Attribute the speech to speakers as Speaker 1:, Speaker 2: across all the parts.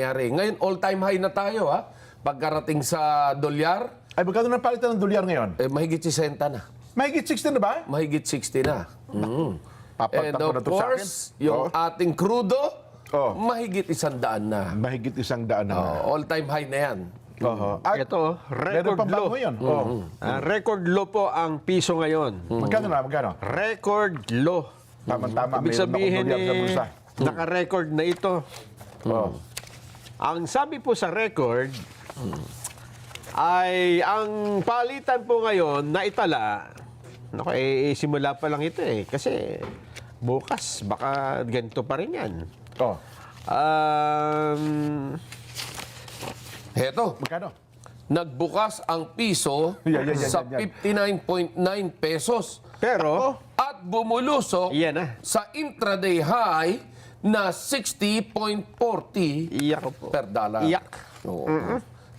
Speaker 1: Ngayon, all-time high na tayo, ha? Pagkarating sa dolyar,
Speaker 2: Ay, magkano na palitan ng dolyar ngayon?
Speaker 1: mahigit 60 na.
Speaker 2: Mahigit 60 na ba?
Speaker 1: Mahigit 60 na. And
Speaker 2: Papagtakbo na
Speaker 1: of
Speaker 2: to sa akin.
Speaker 1: course, yung ating crudo,
Speaker 2: Oh.
Speaker 1: mahigit 100 na.
Speaker 2: Mahigit 100 na.
Speaker 1: All-time high na yan.
Speaker 2: At
Speaker 3: Ito,
Speaker 2: meron
Speaker 3: record
Speaker 2: pa
Speaker 3: low.
Speaker 2: bago yun.
Speaker 3: Record low po ang piso ngayon.
Speaker 2: Magkano na? Magkano?
Speaker 3: Record low.
Speaker 2: Tama-tama.
Speaker 3: Ibig
Speaker 2: Mayroon
Speaker 3: sabihin
Speaker 2: akong dolyar sa bulsa.
Speaker 3: naka-record na ito. Ang sabi po sa record, ay ang palitan po ngayon na itala, naku, simula pa lang ito eh. Kasi bukas, baka ganito pa rin yan.
Speaker 2: Oh.
Speaker 1: Heto,
Speaker 2: Magkano?
Speaker 1: nagbukas ang piso
Speaker 2: Yan.
Speaker 1: sa 59.9 pesos.
Speaker 3: Pero,
Speaker 1: At bumulusok
Speaker 3: yan na.
Speaker 1: sa intraday high na 60.40
Speaker 3: Iyak ko po.
Speaker 1: per dollar.
Speaker 3: Iyak.
Speaker 1: Oo.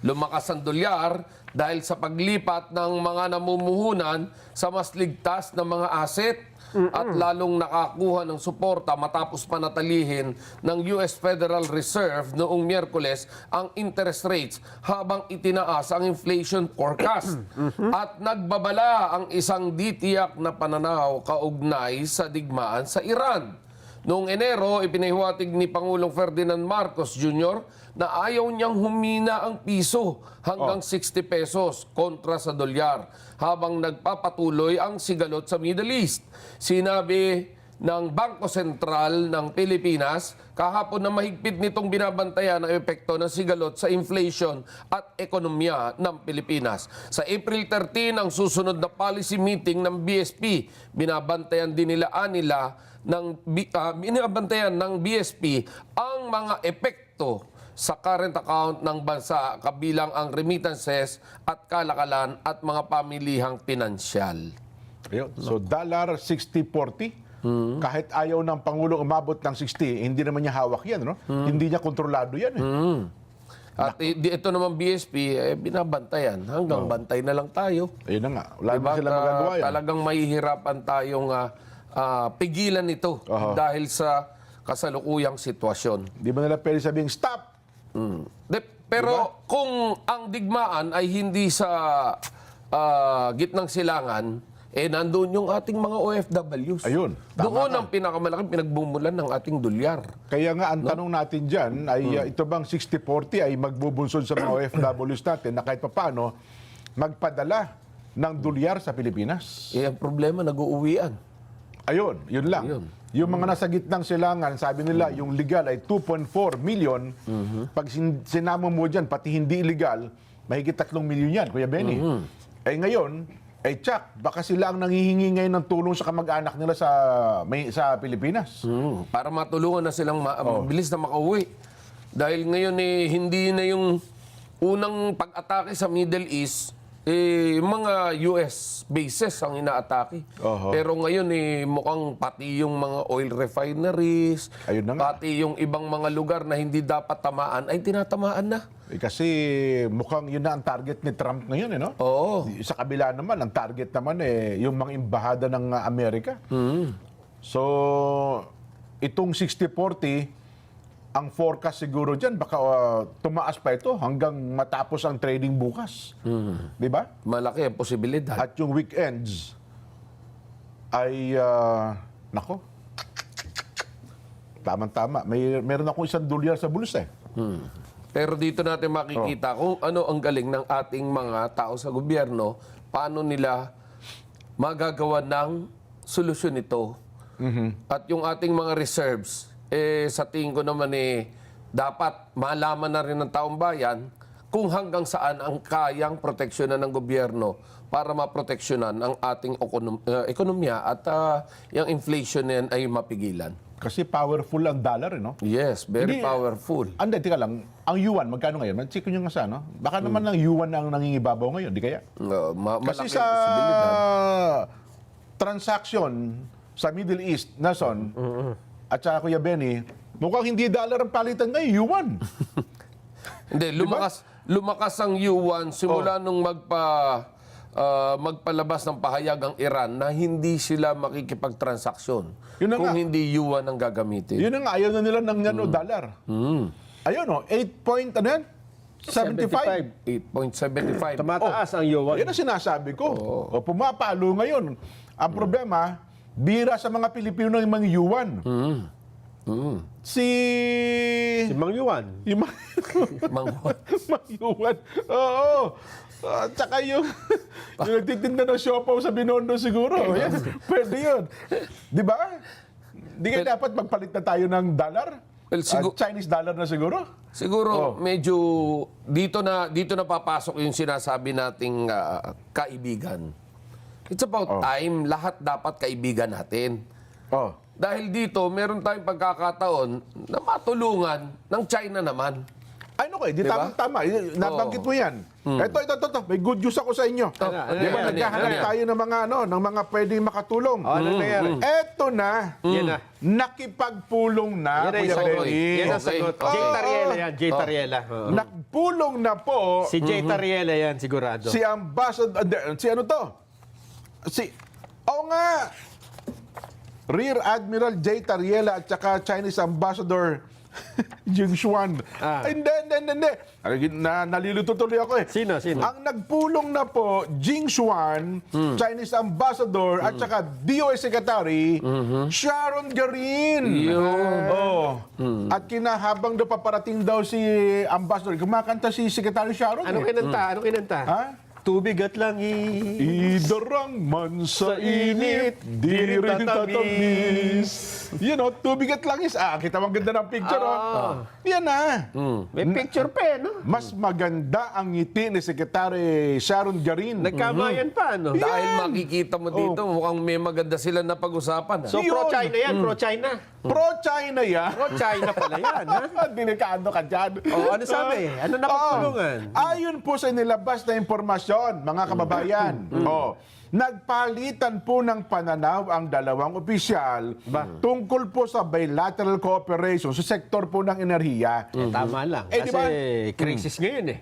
Speaker 1: Lumakas ang dolyar dahil sa paglipat ng mga namumuhunan sa mas ligtas na mga asset at lalong nakakuha ng suporta matapos panatalihin ng US Federal Reserve noong Miyerkules ang interest rates habang itinaas ang inflation forecast at nagbabala ang isang ditiyak na pananaw kaugnay sa digmaan sa Iran. Noong Enero, ipinahiwatig ni Pangulong Ferdinand Marcos Jr. na ayaw niyang humina ang piso hanggang 60 pesos kontra sa dolyar habang nagpapatuloy ang sigalot sa Middle East. Sinabi ng Bangko Sentral ng Pilipinas kahapon na mahigpit nitong binabantayan ang epekto ng sigalot sa inflation at ekonomiya ng Pilipinas. Sa April 13, ang susunod na policy meeting ng BSP, binabantayan ng BSP ang mga epekto sa current account ng bansa kabilang ang remittances at kalakalan at mga pamilihang pinansyal.
Speaker 2: Ayun. So, dollar 60.40. Kahit ayaw ng Pangulo umabot ng 60, hindi naman niya hawak yan, no? Hindi niya kontrolado yan, eh.
Speaker 1: At ito naman BSP, binabantayan. Hanggang bantay na lang tayo.
Speaker 2: Ayun na nga. Wala
Speaker 1: Diba?
Speaker 2: naman sila magagawa yan.
Speaker 1: Talagang mahihirapan tayong pigilan ito dahil sa kasalukuyang sitwasyon.
Speaker 2: Di ba nila pwede sabihing, stop!
Speaker 1: Pero kung ang digmaan ay hindi sa gitnang silangan, nandun yung ating mga OFWs.
Speaker 2: Ayun, tama
Speaker 1: Doon
Speaker 2: ka.
Speaker 1: ang pinakamalaking pinagbumulan ng ating dolyar.
Speaker 2: Kaya nga, ang tanong natin dyan ay ito bang 60-40 ay magbubunsod sa mga OFWs natin na kahit paano magpadala ng dolyar sa Pilipinas?
Speaker 1: Ang problema, nag-uuwian.
Speaker 2: Ayun, yun lang.
Speaker 1: Ayun.
Speaker 2: Yung mga nasa gitnang silangan, sabi nila, yung legal ay 2.4 million. Pag sinama mo dyan, pati hindi illegal, mahigit 3 milyon yan, Kuya Benny. Ngayon, tsak, baka sila ang nanghihingi ngayon ng tulong sa kamag-anak nila sa Pilipinas.
Speaker 1: Para matulungan na silang mabilis na makauwi. Dahil ngayon hindi na yung unang pag-atake sa Middle East, mga US bases ang inaatake. Pero ngayon mukhang pati yung mga oil refineries,
Speaker 2: Ayun na nga.
Speaker 1: pati yung ibang mga lugar na hindi dapat tamaan ay tinatamaan na.
Speaker 2: Kasi mukhang yun na ang target ni Trump ngayon, no?
Speaker 1: Oo.
Speaker 2: Sa kabila naman, ang target naman yung mga embahada ng Amerika. So, itong 60-40, ang forecast siguro dyan, baka tumaas pa ito hanggang matapos ang trading bukas. Di ba?
Speaker 1: Malaki ang posibilidad.
Speaker 2: At yung weekends ay, nako, tama-tama. Meron akong $1 sa bulsa, eh.
Speaker 1: Pero dito natin makikita kung ano ang galing ng ating mga tao sa gobyerno, paano nila magagawa ng solusyon ito. At yung ating mga reserves, sa tingin ko naman dapat malaman na rin ng taong bayan kung hanggang saan ang kayang proteksyonan ng gobyerno para maproteksyonan ang ating ekonomiya at yung inflation na yan ay mapigilan.
Speaker 2: Kasi powerful ang dollar, no?
Speaker 1: Yes, very
Speaker 2: Hindi,
Speaker 1: powerful.
Speaker 2: Anda, tika lang. Ang yuan, magkano ngayon? Check nyo nga sa, no? Baka naman ang yuan na ang nangingibabaw ngayon, di kaya?
Speaker 1: Malaki
Speaker 2: Kasi sa
Speaker 1: ang posibilidad.
Speaker 2: transaction sa Middle East, Nason, at saka Kuya Benny, mukhang hindi dollar ang palitan ngayon, yuan.
Speaker 1: Hindi, lumakas ang yuan simula nung magpalabas ng pahayag ang Iran na hindi sila makikipagtransaksyon
Speaker 2: Yun na
Speaker 1: kung
Speaker 2: nga.
Speaker 1: hindi yuan ang gagamitin.
Speaker 2: Yun na nga, ayaw na nila ng dollar. ayun o, 8.75.
Speaker 1: 8.75.
Speaker 3: Tumataas ang yuan.
Speaker 2: Yan ang sinasabi ko. O, pumapalo ngayon. Ang problema, bira sa mga Pilipino yung mga yuan. Si
Speaker 3: Si Mang Yuan.
Speaker 2: yung
Speaker 1: Manghuan.
Speaker 2: Mayuwan. Oo. At saka yung nagtitinda ng siopaw sa Binondo siguro. Yan. Pwede yun. Di ba? Di kaya dapat magpalit na tayo ng dollar?
Speaker 1: Well,
Speaker 2: Chinese dollar na siguro?
Speaker 1: Siguro medyo dito na papasok yung sinasabi nating kaibigan. It's about time lahat dapat kaibigan natin.
Speaker 2: Oh.
Speaker 1: Dahil dito meron tayong pagkakataon na matulungan ng China naman.
Speaker 2: Ay, no, di
Speaker 1: Diba?
Speaker 2: tama. Nabanggit mo yan. Ito. May good news ako sa inyo.
Speaker 3: Ano
Speaker 2: Di ba,
Speaker 3: yan?
Speaker 2: naghahanap
Speaker 1: yan?
Speaker 2: tayo ng mga pwedeng makatulong.
Speaker 3: Ano nangyari?
Speaker 2: Eto na.
Speaker 3: Yan na.
Speaker 2: Nakipagpulong na,
Speaker 3: Yan ang
Speaker 2: Kuya
Speaker 3: sagot.
Speaker 2: Benny.
Speaker 3: Yan ang
Speaker 1: Okay.
Speaker 3: sagot.
Speaker 1: Okay.
Speaker 3: Jay Tariela yan. Jay Tariela. Oo.
Speaker 2: Nagpulong na po
Speaker 3: Si Jay Tariela yan, sigurado.
Speaker 2: si Ambassador, si ano to? nga, Rear Admiral J. Tariela at saka Chinese Ambassador Jing Xuan. Hindi. Nalilito tuloy ako eh.
Speaker 3: Sino?
Speaker 2: Ang nagpulong na po, Jing Xuan, Chinese Ambassador, at saka DOS Secretary, Sharon Garin. At kinahabang daw paparating daw si Ambassador, kumakanta si Secretary Sharon.
Speaker 3: Anong kinanta?
Speaker 2: Ha?
Speaker 3: Tubig at langit.
Speaker 2: Idarang man sa init, di rin tatamis. Tubig at langis. Kita mo ang ganda ng picture, Yan na.
Speaker 3: May picture pa no?
Speaker 2: Mas maganda ang ngiti ni Secretary Sharon Garin.
Speaker 3: Nagkamayan pa, no?
Speaker 1: Dahil makikita mo dito, mukhang may maganda sila na pag-usapan.
Speaker 3: So,
Speaker 2: Yun.
Speaker 3: pro-China yan, pro-China.
Speaker 2: Pro-China yan.
Speaker 3: Pro-China pala yan, ha?
Speaker 2: Delikado ka dyan.
Speaker 3: Ano sabi? Ano napatulungan?
Speaker 2: Ayon po sa inilabas na impormasyon, mga kababayan, nagpalitan po ng pananaw ang dalawang opisyal tungkol po sa bilateral cooperation sa sektor po ng enerhiya.
Speaker 3: Tama lang.
Speaker 2: Eh,
Speaker 3: Kasi
Speaker 2: di ba?
Speaker 3: crisis ngayon eh.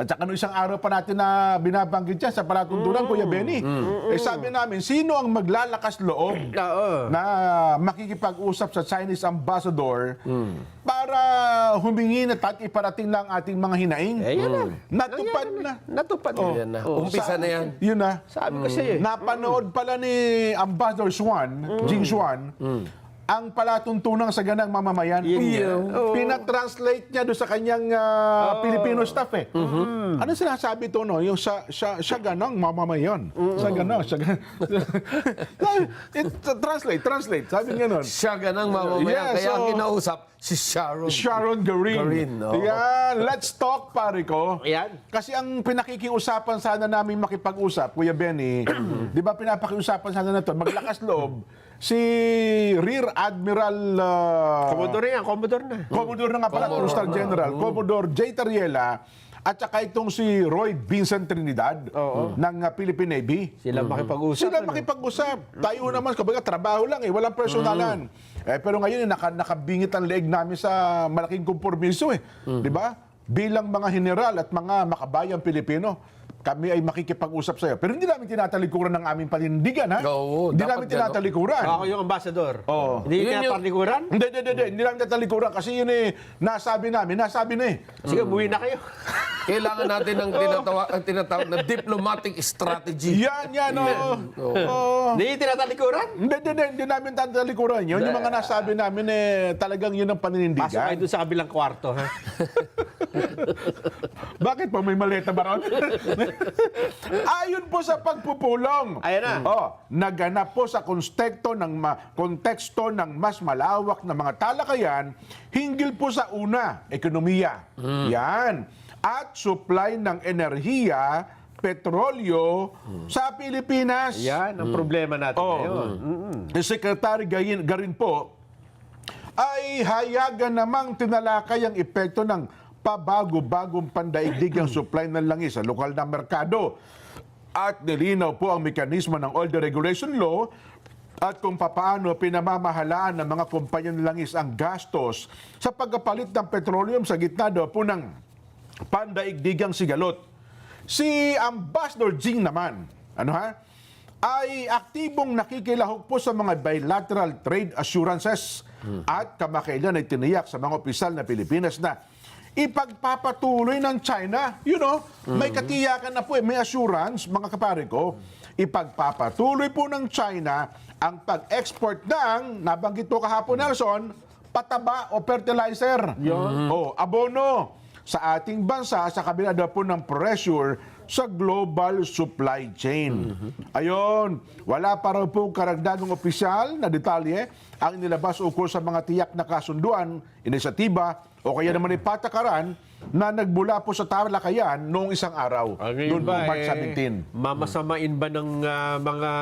Speaker 2: At saka isang araw pa natin na binabanggit yan sa palatuntunan, Kuya Benny. Sabi namin, sino ang maglalakas loob
Speaker 3: Oo.
Speaker 2: na makikipag-usap sa Chinese ambassador para humingi na at iparating lang ating mga hinaing?
Speaker 3: Yan na.
Speaker 2: Natupad na.
Speaker 3: Natupad na.
Speaker 1: Yan na. Umpisa na yan.
Speaker 2: Yun na.
Speaker 3: Sabi ko sa'yo eh.
Speaker 2: Napanood pala ni Ambassador Jing Xuan, ang palatuntunan sa ganang mamamayan. Pinatranslate niya doon sa kanyang Filipino staff eh. Ano sinasabi to, no? Yung siya ganang mamamayan. Siya ganang. Translate. Sabi nga nun.
Speaker 1: Siya ganang mamamayan.
Speaker 2: Yeah,
Speaker 1: Kaya ang
Speaker 2: so-
Speaker 1: kinausap, si Sharon.
Speaker 2: Sharon Garin.
Speaker 1: Garin, no?
Speaker 2: Yan. Let's talk, pare ko.
Speaker 3: Yan.
Speaker 2: Kasi ang pinakikiusapan sana namin makipag-usap, Kuya Benny, di ba pinapakiusapan sana na to, maglakas loob, si Rear Admiral...
Speaker 3: Commodore na
Speaker 2: nga pala, Two-Star General, Commodore J. Tariela, at saka itong si Roy Vincent Trinidad ng Philippine Navy.
Speaker 3: Sila makipag-usap.
Speaker 2: Sila makipag-usap. Tayo naman, kumbaga, trabaho lang walang personalan. Pero ngayon, nakabingit ang leeg namin sa malaking kompromiso Di ba? Bilang mga general at mga makabayang Pilipino, kami ay makikipag-usap sa iyo. Pero hindi namin tinatalikuran ng aming panindigan, ha?
Speaker 1: Oo,
Speaker 2: Hindi
Speaker 1: dapat
Speaker 2: namin
Speaker 1: gano'n.
Speaker 2: tinatalikuran.
Speaker 3: Ako yung ambassador.
Speaker 2: Oo.
Speaker 3: Hindi
Speaker 1: Yun
Speaker 3: niya
Speaker 1: yung-
Speaker 3: parlikuran?
Speaker 2: Hindi namin tatalikuran kasi yun nasabi na
Speaker 3: Sige, buwi na kayo.
Speaker 1: Kailangan natin ng tinatawag na diplomatic strategy.
Speaker 2: Yan, oo.
Speaker 3: Hindi tinatalikuran?
Speaker 2: Hindi namin tatalikuran. Yun yung mga nasabi namin talagang yun ang
Speaker 3: Pasok
Speaker 2: paninindigan.
Speaker 3: kayo doon sa kabilang kwarto, ha?
Speaker 2: Bakit po? May maleta ba ron? Ayon po sa pagpupulong.
Speaker 3: Ayan na.
Speaker 2: Naganap po sa konteksto ng mas malawak na mga talakayan hinggil po sa una, ekonomiya. Yan. At supply ng enerhiya, petrolyo sa Pilipinas.
Speaker 3: Yan ang problema natin ngayon.
Speaker 2: Secretary Garin po ay hayagan namang tinalakay ang epekto ng pabago-bagong pandaigdigang supply ng langis sa lokal na merkado. At nilinaw po ang mekanismo ng Oil Deregulation Law at kung papaano pinamamahalaan ng mga kumpanya ng langis ang gastos sa pagkapalit ng petroleum sa gitna daw po ng pandaigdigang sigalot. Si Ambassador Jing naman, ay aktibong nakikilahok po sa mga bilateral trade assurances at kamakailan ay tiniyak sa mga opisyal na Pilipinas na ipagpapatuloy ng China. May katiyakan na po, may assurance, mga kapare ko, ipagpapatuloy po ng China ang pag-export ng, nabanggit po kahapon, Nelson, pataba o fertilizer. O abono sa ating bansa sa kabila daw po ng pressure sa global supply chain. Ayon, wala pa raw po karagdagang opisyal na detalye ang inilabas ukol sa mga tiyak na kasunduan, inisyatiba o kaya naman ipatakaran na nagbula po sa talakayan noong isang araw, noong March 17.
Speaker 3: Mamasamain ba ng mga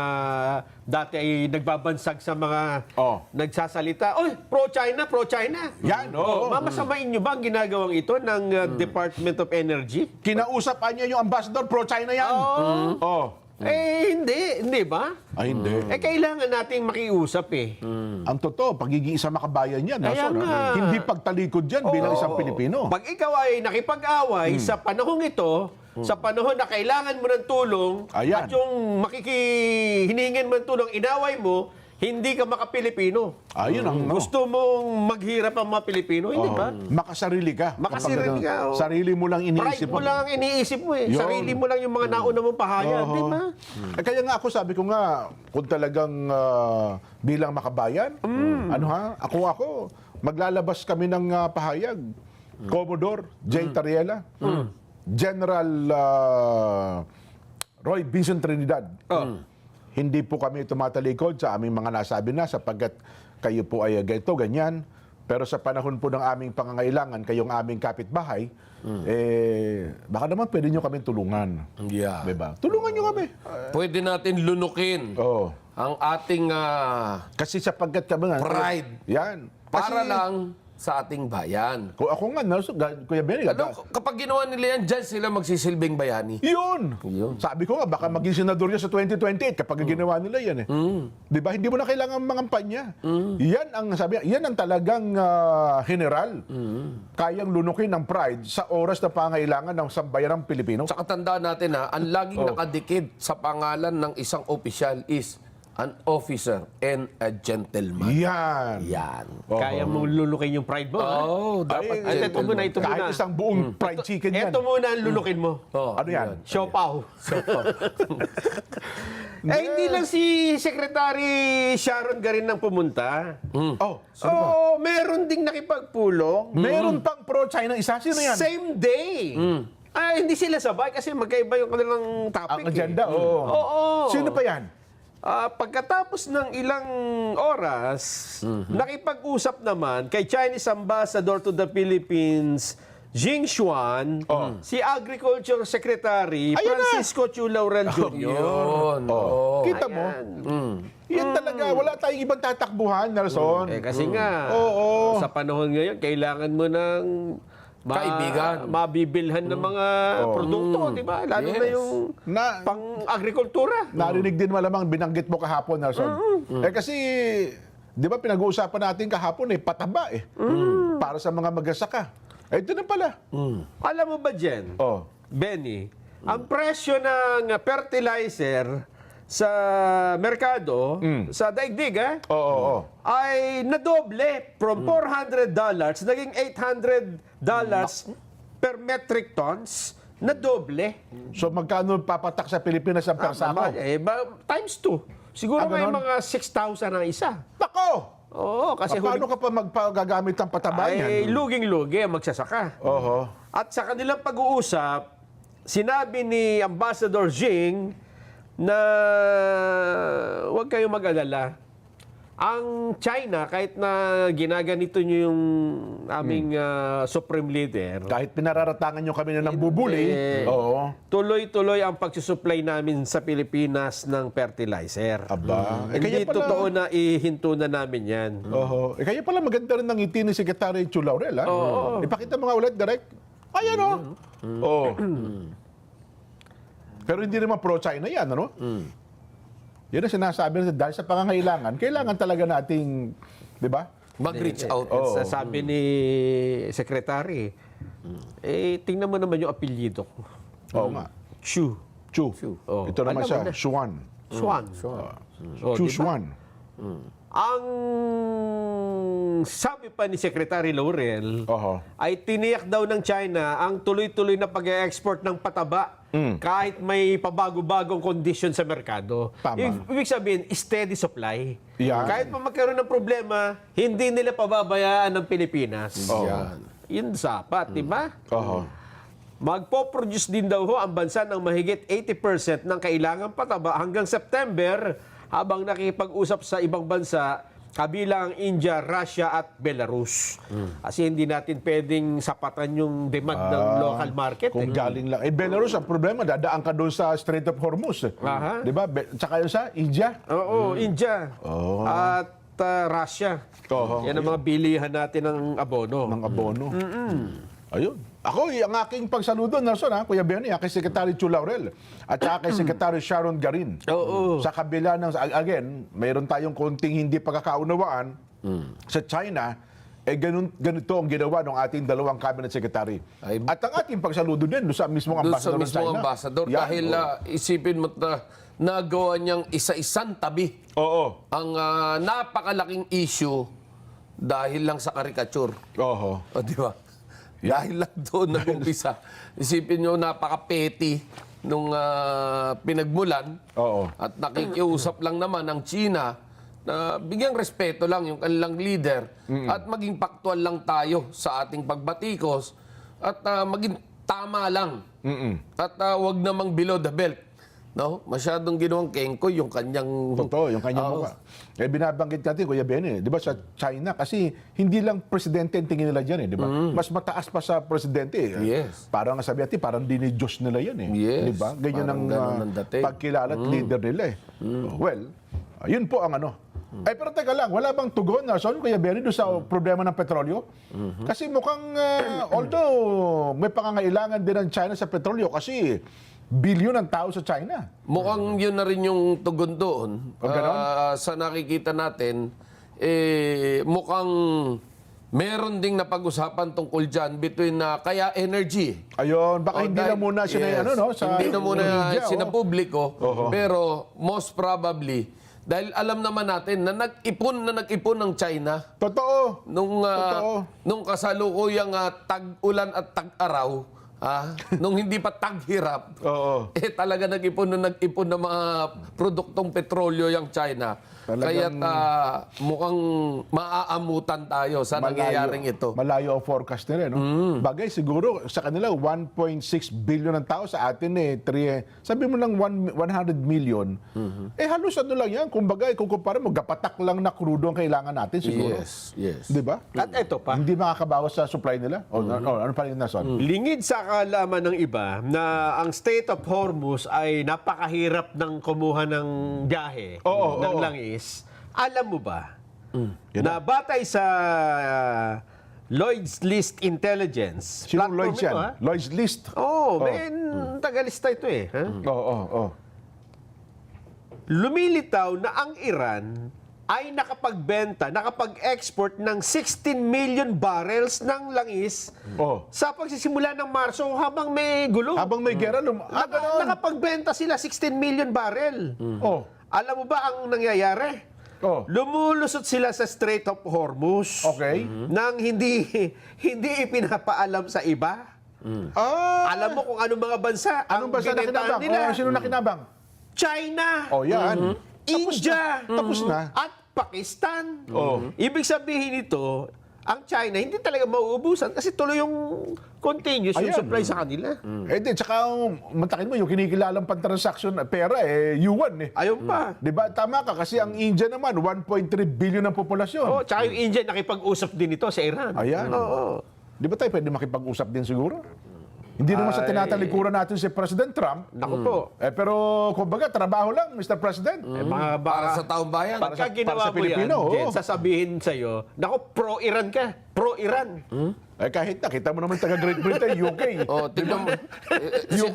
Speaker 3: dati ay nagbabansag sa mga nagsasalita, oy, pro-China, pro-China.
Speaker 2: Yan,
Speaker 3: Mamasamain nyo ba ang ginagawang ito ng Department of Energy?
Speaker 2: Kinausapan niya yung ambassador, pro-China yan.
Speaker 3: Hindi ba?
Speaker 2: Ay, hindi.
Speaker 3: Kailangan nating makiusap
Speaker 2: Ang totoo, pagiging isang makabayan yan,
Speaker 3: Kaya
Speaker 2: Nelson,
Speaker 3: nga.
Speaker 2: hindi pagtalikod yan bilang isang Pilipino.
Speaker 3: Pag ikaw ay nakipag-away sa panahong ito, sa panahon na kailangan mo ng tulong,
Speaker 2: Ayan.
Speaker 3: at yung hiningan mo ng tulong, inaway mo, hindi ka maka-Pilipino.
Speaker 2: Ayun ang
Speaker 3: Gusto mong maghirap ang mga Pilipino, hindi ba?
Speaker 2: Makasarili ka.
Speaker 3: Makasarili ka, oo.
Speaker 2: Sarili mo lang iniisip
Speaker 3: Pride mo lang ang iniisip mo
Speaker 2: Yun.
Speaker 3: Sarili mo lang yung mga nauna mong pahayag, di ba?
Speaker 2: Kaya nga ako, sabi ko nga, kung talagang bilang makabayan, ako, maglalabas kami ng pahayag. Commodore J. Tariela, General Roy Vincent Trinidad. Hindi po kami tumatalikod sa aming mga nasabi na sapagkat kayo po ay ganito, ganyan. Pero sa panahon po ng aming pangangailangan, kayong aming kapitbahay, baka naman pwede nyo kami tulungan.
Speaker 1: Yeah.
Speaker 2: Diba? Tulungan nyo kami.
Speaker 1: Pwede natin lunukin ang ating
Speaker 2: Kasi sapagkat kami nga,
Speaker 1: pride
Speaker 2: yan.
Speaker 1: para
Speaker 2: Kasi,
Speaker 1: lang sa ating bayan.
Speaker 2: Kung ako nga, Kuya Benny,
Speaker 1: Kapag ginawa nila yan, dyan sila magsisilbing bayani.
Speaker 2: yun. Sabi ko nga, baka maging senador yan sa 2028 kapag ginawa nila yan Di ba? Hindi mo na kailangan mangampanya. Yan ang sabi, yan ang talagang general. Kayang lunukin ng pride sa oras na pangailangan ng sambayanang Pilipino.
Speaker 1: Sa katandaan natin ang laging nakadikit sa pangalan ng isang opisyal is an officer and a gentleman.
Speaker 2: Yan.
Speaker 1: Yan.
Speaker 3: Kaya mong lulukin yung pride mo, ha?
Speaker 1: Dapat
Speaker 3: Ay, ito muna, ito
Speaker 2: Kahit
Speaker 3: muna.
Speaker 2: isang buong fried chicken yan.
Speaker 3: Ito muna ang lulukin mo.
Speaker 2: Ano yan?
Speaker 3: Siopaw. Hindi lang si Secretary Sharon Garin ang pumunta. Meron ding nakipagpulong.
Speaker 2: Meron pang pro-China isa. Sino yan?
Speaker 3: Same day. Hindi sila sabay kasi magkaiba yung kanilang topic.
Speaker 2: Ang agenda,
Speaker 3: Oo.
Speaker 2: Sino pa yan?
Speaker 3: Pagkatapos ng ilang oras, nakipag-usap naman kay Chinese Ambassador to the Philippines, Jing Xuan, si Agriculture Secretary
Speaker 2: Ayun na!
Speaker 3: Francisco Chu Laurel Jr.
Speaker 1: Yun.
Speaker 2: Kita mo? Yan talaga. Wala tayong ibang tatakbuhan, Nelson.
Speaker 3: Kasi nga, sa panahon ngayon, kailangan mo ng
Speaker 1: Kaibigan.
Speaker 3: mabibilhan ng mga produkto, di ba? Lalo na yung pang-agrikultura.
Speaker 2: Narinig din malamang binanggit mo kahapon, Nelson. Kasi, di ba pinag-uusapan natin kahapon pataba para sa mga magsasaka. Ito na pala.
Speaker 3: Alam mo ba, Jen? Benny, ang presyo ng fertilizer sa merkado, sa daigdig, ay nadoble from $400, naging $800 per metric tons, nadoble.
Speaker 2: So, magkano papatak sa Pilipinas ang persako?
Speaker 3: Times 2. Siguro may
Speaker 2: ganon?
Speaker 3: mga 6,000 ang isa.
Speaker 2: Nako!
Speaker 3: Oo, kasi
Speaker 2: Paano ka pa magpagagamit ng pataba
Speaker 3: ay
Speaker 2: niyan?
Speaker 3: luging-lugi ang magsasaka. At sa kanilang pag-uusap, sinabi ni Ambassador Jing na huwag kayong mag-alala. Ang China, kahit na ginaganito nyo yung aming supreme leader,
Speaker 2: Kahit pinararatangan nyo kami na ng bubuli,
Speaker 3: tuloy-tuloy ang pagsusupply namin sa Pilipinas ng fertilizer.
Speaker 2: Aba.
Speaker 3: Hindi totoo na ihinto na namin yan.
Speaker 2: Kaya pala maganda rin ang ngiti ni Secretary Chu Laurel, ha? Ipakita mo nga ulit, direct. Ayan, Pero hindi naman pro-China yan, ano? Yan ang sinasabi natin, dahil sa pangangailangan, kailangan talaga nating, di ba?
Speaker 1: Mag-reach out.
Speaker 3: Sabi ni Secretary, tingnan mo naman yung apelyido ko.
Speaker 2: Oo nga.
Speaker 3: Chu.
Speaker 2: Chu. Ito naman
Speaker 3: Alam
Speaker 2: siya,
Speaker 3: mo na.
Speaker 2: Xuan.
Speaker 3: Xuan.
Speaker 2: Chu
Speaker 3: diba?
Speaker 2: Xuan.
Speaker 3: Ang sabi pa ni Secretary Laurel,
Speaker 2: Oho.
Speaker 3: ay tiniyak daw ng China ang tuloy-tuloy na pag-export ng pataba kahit may pabago-bagong kondisyon sa merkado.
Speaker 2: Tama.
Speaker 3: Ibig sabihin, steady supply.
Speaker 2: Yan.
Speaker 3: Kahit pa magkaroon ng problema, hindi nila pababayaan ng Pilipinas.
Speaker 1: Yan.
Speaker 3: Yun dapat, di ba?
Speaker 2: Oho.
Speaker 3: Magpo-produce din daw ho ang bansa ng mahigit 80% ng kailangang pataba hanggang September habang nakipag-usap sa ibang bansa kabilang ang India, Russia at Belarus. Kasi hindi natin pwedeng sapatan yung demand ng local market.
Speaker 2: Kung galing lang. Belarus, ang problema, dadaan ka doon sa Strait of Hormuz.
Speaker 3: Aha.
Speaker 2: Di ba? Tsaka yun sa India.
Speaker 3: Oo, India at Russia.
Speaker 2: Oo.
Speaker 3: Yan ang mga bilihan natin ng abono.
Speaker 2: Ng abono. Ayun. Ako, ang aking pagsaludo, Nelson, Kuya Benny, kay Secretary Chu Laurel at saka kay Secretary Sharon Garin.
Speaker 3: Oo.
Speaker 2: Sa kabila ng, again, mayroon tayong konting hindi pagkakaunawaan sa China, ganito ang ginawa ng ating dalawang cabinet secretary. At ang ating pagsaludo din doon sa mismong
Speaker 1: Doon sa
Speaker 2: ambassador ng
Speaker 1: mismong
Speaker 2: China.
Speaker 1: ambassador.
Speaker 2: Yan,
Speaker 1: Dahil isipin mo na nagawa niyang isa-isang tabi
Speaker 2: Oo.
Speaker 1: ang napakalaking issue dahil lang sa karikature.
Speaker 2: Oo.
Speaker 1: O, di ba? Dahil lang doon nag-umpisa. Isipin nyo, napaka-petty nung pinagmulan.
Speaker 2: Oo.
Speaker 1: At nakikiusap lang naman ang China na bigyang respeto lang yung kanilang leader at maging paktual lang tayo sa ating pagbatikos at maging tama lang. At wag namang below the belt. No? Masyadong ginawang kengko yung kanyang...
Speaker 2: Totoo, yung kanyang mukha. Binabanggit natin, Kuya Benny, di ba sa China, kasi hindi lang presidente ang tingin nila dyan, di ba? Mas mataas pa sa presidente.
Speaker 1: Yes.
Speaker 2: Parang sabi natin, parang dini-Diyos nila yan,
Speaker 1: Yes.
Speaker 2: Di ba? Ganyan
Speaker 1: Parang ganun ang dating.
Speaker 2: pagkilala at leader nila, Well, yun po ang ano. Pero teka lang, wala bang tugon, Nelson, Kuya Benny, doon sa problema ng petrolyo? Kasi mukhang, although may pangangailangan din ng China sa petrolyo, kasi bilyon ang tao sa China.
Speaker 1: Mukhang yun na rin yung tugon doon.
Speaker 2: O, ganon?
Speaker 1: Sa nakikita natin, mukhang meron ding napag-usapan tungkol dyan between Kaya Energy.
Speaker 2: Ayun, baka hindi na muna siya
Speaker 1: Yes.
Speaker 2: sa
Speaker 1: hindi na muna
Speaker 2: media,
Speaker 1: sinapubliko, pero most probably, dahil alam naman natin na nag-ipon ng China
Speaker 2: Totoo.
Speaker 1: nung kasalukuyang tag-ulan at tag-araw, nung hindi pa taghirap,
Speaker 2: Oo.
Speaker 1: talaga nag-ipon ng mga produktong petrolyo yung China. Kaya mukhang maaamutan tayo sa nangyayaring ito.
Speaker 2: Malayo ang forecast nila, no? Bagay, siguro, sa kanila, 1.6 billion ang tao. Sa atin, sabi mo lang 100 million. Halos ano lang yan. Kumbaga, kung kumpara mo, gapatak lang na crudo ang kailangan natin, siguro.
Speaker 1: Yes.
Speaker 2: Di ba?
Speaker 3: At eto pa,
Speaker 2: Hindi makakabawas sa supply nila? Ano pa rin nason?
Speaker 3: lingid sa kaalaman ng iba na ang Strait of Hormuz ay napakahirap ng kumuha ng biyahe
Speaker 2: Oo,
Speaker 3: ng
Speaker 2: oo.
Speaker 3: langis. Alam mo ba na batay sa Lloyd's List Intelligence.
Speaker 2: Sinong
Speaker 3: platform
Speaker 2: Lloyd's yan?
Speaker 3: ito, ha?
Speaker 2: Lloyd's List?
Speaker 3: Tagalista ito eh. Ha?
Speaker 2: Oo.
Speaker 3: Lumilitaw na ang Iran ay nakapag-export ng 16 million barrels ng langis
Speaker 2: Oo.
Speaker 3: sa pagsisimula ng Marso habang may gulo.
Speaker 2: Habang may gera, ganon.
Speaker 3: Nakapagbenta sila 16 million barrel.
Speaker 2: Oh.
Speaker 3: Alam mo ba ang nangyayari?
Speaker 2: Oh.
Speaker 3: Lumulusot sila sa Strait of Hormuz
Speaker 2: Okay.
Speaker 3: nang hindi ipinapaalam sa iba. Alam mo kung anong mga bansa
Speaker 2: Anong
Speaker 3: ang
Speaker 2: bansa na
Speaker 3: binentahan
Speaker 2: kinabang?
Speaker 3: nila?
Speaker 2: Sino na kinabang?
Speaker 3: China,
Speaker 2: Oh, yan.
Speaker 3: India,
Speaker 2: Tapos na.
Speaker 3: at Pakistan.
Speaker 2: Oh.
Speaker 3: Ibig sabihin nito, ang China hindi talaga mauubusan kasi tuloy yung continuous yung
Speaker 2: Ayan.
Speaker 3: supply sa kanila.
Speaker 2: Tsaka, matakin mo, yung kinikilalang pantransaksyon na pera, yuan eh.
Speaker 3: Ayun pa.
Speaker 2: Di ba? Tama ka, kasi ang India naman, 1.3 billion ang populasyon.
Speaker 3: Oh, tsaka yung India nakipag-usap din ito sa Iran.
Speaker 2: Ayan.
Speaker 3: Oo.
Speaker 2: Di ba tayo pwede makipag-usap din siguro? Hindi naman sa tinatalikuran natin si President Trump.
Speaker 3: Naku po.
Speaker 2: Pero, kumbaga, trabaho lang, Mr. President.
Speaker 1: Para sa taong bayan.
Speaker 3: Pagka
Speaker 2: para
Speaker 3: ginawa
Speaker 2: sa
Speaker 3: mo
Speaker 2: Pilipino,
Speaker 3: yan, Jen,
Speaker 2: oo.
Speaker 3: sasabihin sa'yo, naku, pro-Iran ka. Pro-Iran.
Speaker 2: Kahit na, kita mo naman taga Great Britain, UK.
Speaker 1: Tignan mo.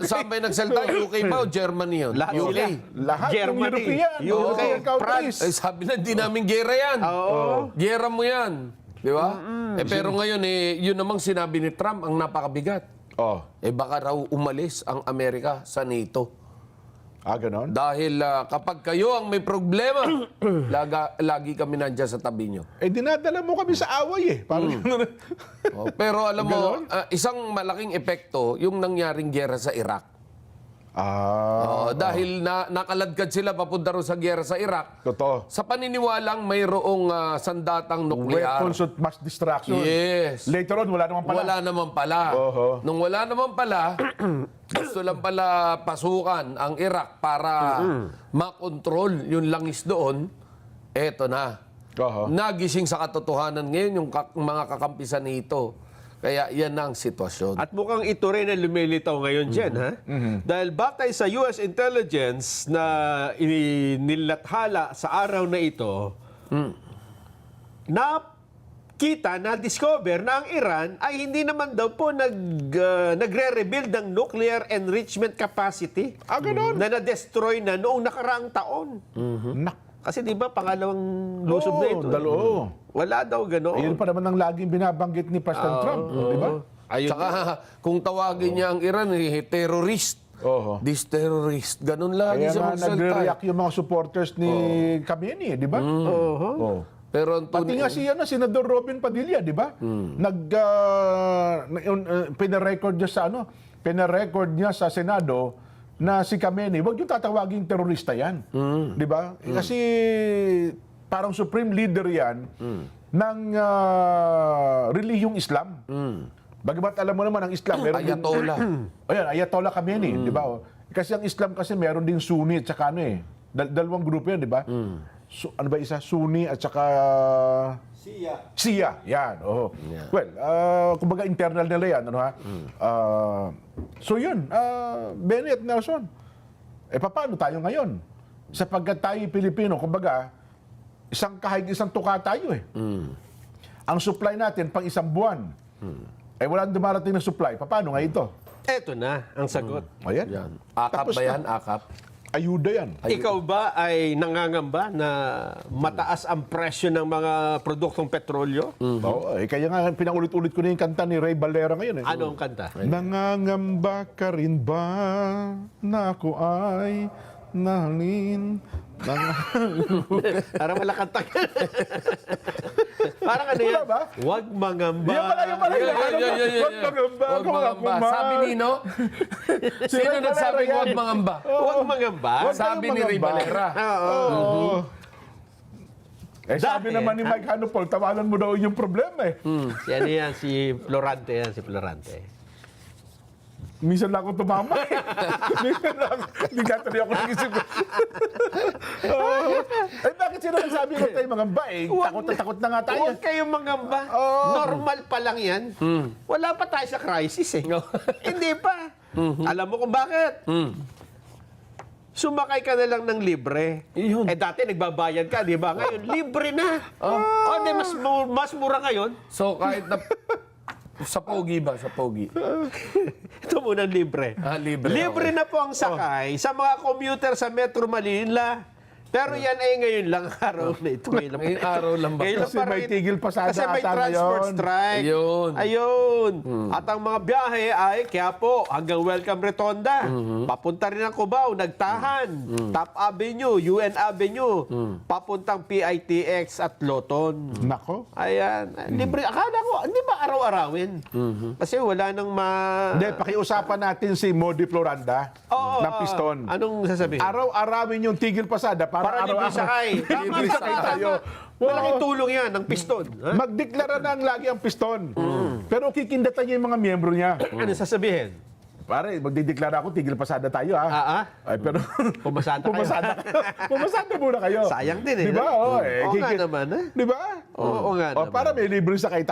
Speaker 1: Saan ba yung nagsalita? UK ba o Germany yun?
Speaker 3: Lahat
Speaker 1: UK.
Speaker 3: sila.
Speaker 2: Lahat ng
Speaker 3: Germany,
Speaker 2: European,
Speaker 3: UK,
Speaker 2: European countries.
Speaker 1: Sabi na, di namin gera yan.
Speaker 3: Oo.
Speaker 1: Gera mo yan. Di ba? Pero ngayon, yun namang sinabi ni Trump, ang napakabigat.
Speaker 2: Oh.
Speaker 1: Baka raw umalis ang Amerika sa NATO.
Speaker 2: Ganon?
Speaker 1: Dahil kapag kayo ang may problema, lagi kami nandiyan sa tabi nyo.
Speaker 2: Dinadala mo kami sa away eh. Parang
Speaker 1: Pero alam mo, isang malaking epekto yung nangyaring gyera sa Iraq. Dahil nakaladkad sila papunta rin sa gyera sa Iraq.
Speaker 2: Totoo.
Speaker 1: Sa paniniwalang mayroong sandatang nuklear.
Speaker 2: Weapons of mass destruction.
Speaker 1: Yes.
Speaker 2: Later on, wala naman pala.
Speaker 1: Wala naman pala.
Speaker 2: Oho.
Speaker 1: Nung wala naman pala, gusto lang pala pasukan ang Iraq para makontrol yung langis doon. Eto na.
Speaker 2: Oho.
Speaker 1: Nagising sa katotohanan ngayon yung mga kakampisan nito. Kaya yan ang sitwasyon.
Speaker 3: At mukhang ito rin ang lumilitaw ngayon dyan, ha? Dahil batay sa US intelligence na inilathala sa araw na ito, na-discover na ang Iran ay hindi naman daw po nagre-rebuild ng nuclear enrichment capacity
Speaker 2: Ganon?
Speaker 3: na na-destroy na noong nakaraang taon.
Speaker 2: Nak.
Speaker 3: Kasi di ba pangalawang lusob na ito?
Speaker 2: Dalo.
Speaker 3: Wala daw ganoon.
Speaker 2: Ayun pa naman ang laging binabanggit ni President Trump. Di ba?
Speaker 3: Ayun.
Speaker 1: Tsaka kung tawagin niya ang Iran, terrorist.
Speaker 2: Oho.
Speaker 1: This terrorist. Ganun lagi
Speaker 2: Kaya
Speaker 1: siya
Speaker 2: nga
Speaker 1: magsalita.
Speaker 2: nagre-react yung mga supporters ni Khamenei, di ba? Oh.
Speaker 1: Pero ang
Speaker 2: Pati nga si Senador Robin Padilla, di ba? Pinarecord niya sa Senado na si Khamenei, wag yung tatawaging terorista yan. Di ba? Kasi parang supreme leader yan ng relihiyong Islam. Bagamat alam mo naman ang Islam, meron din-
Speaker 1: Ayatollah.
Speaker 2: Ayan, Ayatollah Khamenei, di ba? Kasi ang Islam kasi meron din Sunni at saka dalawang grupo yan, di ba? Ano ba isa? Sunni at saka Shia. Yan. Oh.
Speaker 1: Yeah.
Speaker 2: Well, kumbaga internal nila yan, ano ha? So yun, Benny at Nelson. Paano tayo ngayon? Sapagkat tayo Pilipino, kumbaga, isang kahig, isang tuka tayo eh. Ang supply natin pang isang buwan. Walang dumarating na supply. Paano nga ito?
Speaker 3: Eto na ang sagot.
Speaker 2: Ayan.
Speaker 1: Yan. Akap
Speaker 2: Tapos
Speaker 1: ba
Speaker 2: na.
Speaker 1: yan? Akap?
Speaker 2: Ayuda yan.
Speaker 3: Ikaw ba ay nangangamba na mataas ang presyo ng mga produktong petrolyo?
Speaker 2: Oo, kaya nga pinaulit-ulit ko na yung kanta ni Ray Valera ngayon.
Speaker 3: Ano ang kanta?
Speaker 2: Nangangamba ka rin ba na ako ay nahalin?
Speaker 3: Parang wala kanta. Parang ano yan?
Speaker 2: Wala ba?
Speaker 3: Huwag mangamba.
Speaker 2: Yan pala.
Speaker 1: Yan.
Speaker 2: Huwag mangamba
Speaker 1: Huwag
Speaker 2: kung ako
Speaker 1: mangamba.
Speaker 2: man.
Speaker 1: Sabi Nino? Sino
Speaker 2: Ray
Speaker 1: nagsabi
Speaker 2: Valera
Speaker 1: huwag
Speaker 2: yan.
Speaker 1: mangamba?
Speaker 3: Huwag mangamba.
Speaker 2: Huwag
Speaker 1: Sabi
Speaker 2: kayong
Speaker 1: ni Ray
Speaker 2: mangamba.
Speaker 1: Valera.
Speaker 2: Oo. Sabi
Speaker 3: Dahil,
Speaker 2: naman ni Mike Hanupol, tawanan mo daw yung problema eh.
Speaker 3: Si ano yan? Si Florante yan. Si Florante.
Speaker 2: Minsan lang ako tumama. Minsan lang. Hindi ka tuloy ako nag-isip. Bakit sila nagsabi ko tayo mga bae? Takot na takot na nga tayo.
Speaker 3: Huwag kayong mangamba. Normal pa lang yan. Wala pa tayo sa crisis eh. Hindi pa. Alam mo kung bakit? Sumakay ka na lang ng libre.
Speaker 1: Iyon.
Speaker 3: Dati nagbabayad ka, di ba? Ngayon, libre na. Di, mas mura ngayon.
Speaker 1: So kahit na... Sa pogi ba? Sa pogi.
Speaker 3: Ito muna libre.
Speaker 1: Libre.
Speaker 3: Libre na po ang sakay sa mga commuter sa Metro Manila. Pero yan ay ngayon lang araw na ito.
Speaker 1: Ngayong araw lang ba?
Speaker 3: Ngayon lang
Speaker 2: Kasi
Speaker 3: parang
Speaker 2: may tigil pasada
Speaker 3: Kasi may
Speaker 2: ata
Speaker 3: transport
Speaker 2: ngayon.
Speaker 3: strike.
Speaker 1: Ayun.
Speaker 3: Ayun. At ang mga biyahe ay Quiapo hanggang Welcome Retonda. Papunta rin ang Cubao, Nagtahan, Top Avenue, UN Avenue, papuntang PITX at Loton.
Speaker 2: Nako.
Speaker 3: Ayan. Libre. Akala ko, hindi ba araw-arawin? Kasi wala nang
Speaker 2: Hindi, pakiusapan natin si Modi Floranda ng piston.
Speaker 3: Anong sasabihin?
Speaker 2: Araw-arawin yung tigil pasada para
Speaker 3: Para libre
Speaker 2: araw-araw.
Speaker 3: sakay.
Speaker 1: Libre sakay
Speaker 2: tayo.
Speaker 3: Malaking tulong yan ng piston. Ha?
Speaker 2: Magdeklara na ang lagi ang piston. Pero kikindatan niya yung mga miyembro niya.
Speaker 3: Ano sasabihin?
Speaker 2: Pare, magdideklara ako, tigil pasada tayo ha. Ay, pero...
Speaker 3: Pumasada kayo.
Speaker 2: Pumasada muna kayo.
Speaker 3: Sayang din eh.
Speaker 2: Di ba?
Speaker 3: Oo nga naman, eh.
Speaker 2: Di ba?
Speaker 3: Oo nga naman.
Speaker 2: Para may libre sakay